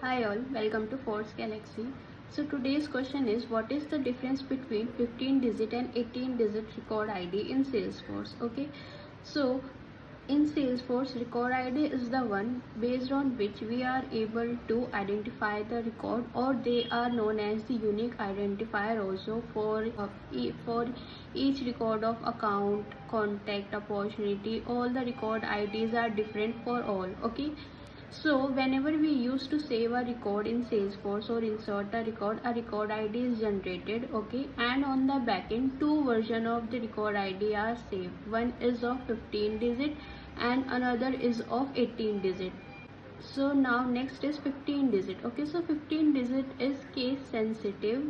Hi all, welcome to Force Galaxy. So today's question is, what is the difference between 15 digit and 18 digit record ID in Salesforce? Okay, so in Salesforce, record ID is the one based on which we are able to identify the record, or they are known as the unique identifier also for each record of account, contact, opportunity. All the record IDs are different for all. Okay, so whenever we used to save a record in Salesforce or insert a record ID is generated, okay, and on the backend two version of the record ID are saved. One is of 15 digit and another is of 18 digit. So now next is 15 digit. Okay, so 15 digit is case sensitive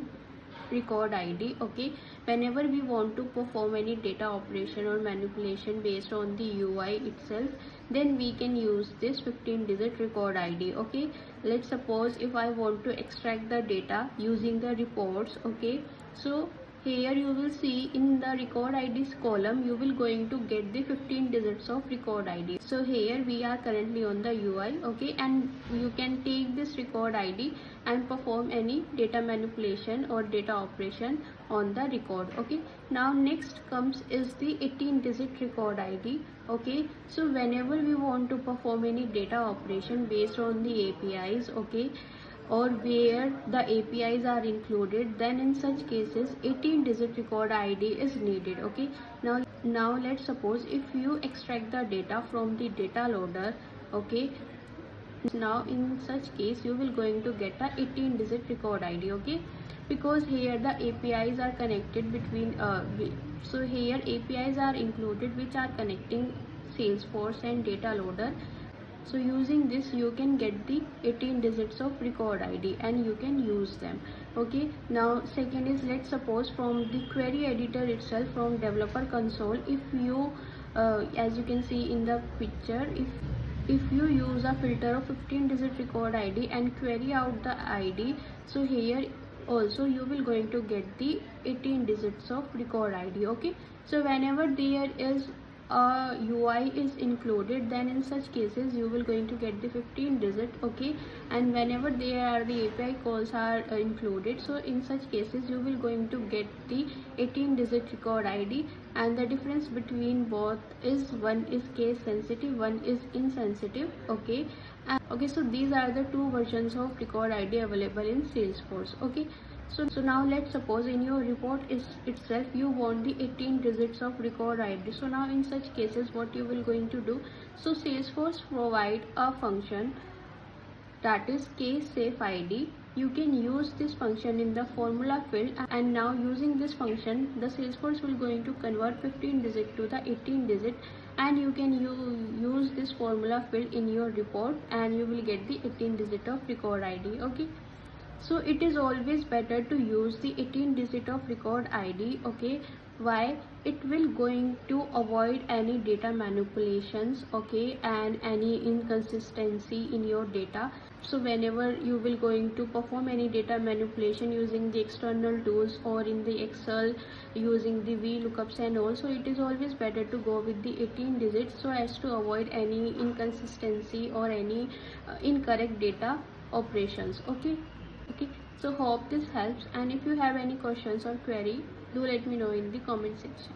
record ID. Okay, whenever we want to perform any data operation or manipulation based on the UI itself, then we can use this 15 digit record ID. Okay, let's suppose if I want to extract the data using the reports. Okay, so here you will see in the record IDs column you will going to get the 15 digits of record ID. So here we are currently on the UI. Okay, and you can take this record ID and perform any data manipulation or data operation on the record. Okay, now next comes is the 18 digit record ID. Okay, so whenever we want to perform any data operation based on the APIs, okay, or where the APIs are included, then in such cases 18 digit record ID is needed. Okay, now let's suppose if you extract the data from the data loader. Okay, now in such case you will going to get a 18 digit record ID. Okay, because here the APIs are connected between so here APIs are included which are connecting Salesforce and data loader. So using this you can get the 18 digits of record ID and you can use them. Okay, now second is, let's suppose from the query editor itself, from developer console, if you as you can see in the picture, if you use a filter of 15 digit record ID and query out the ID, so here also you will going to get the 18 digits of record ID. Okay, so whenever there is UI is included, then in such cases you will going to get the 15 digit. Okay, and whenever there are the API calls are included, so in such cases you will going to get the 18 digit record ID, and the difference between both is one is case sensitive, one is insensitive. Okay, okay, so these are the two versions of record ID available in Salesforce. Okay, so now let's suppose in your report itself you want the 18 digits of record ID. So now in such cases what you will going to do, so Salesforce provide a function that is case safe ID. You can use this function in the formula field, and now using this function the Salesforce will going to convert 15 digit to the 18 digit, and you can use this formula field in your report and you will get the 18 digit of record ID. Okay, so it is always better to use the 18 digit of record ID. Okay, why? It will going to avoid any data manipulations, okay, and any inconsistency in your data. So whenever you will going to perform any data manipulation using the external tools or in the Excel using the VLOOKUPs and also, it is always better to go with the 18 digits so as to avoid any inconsistency or any incorrect data operations. Okay, so hope this helps, and if you have any questions or query, do let me know in the comment section.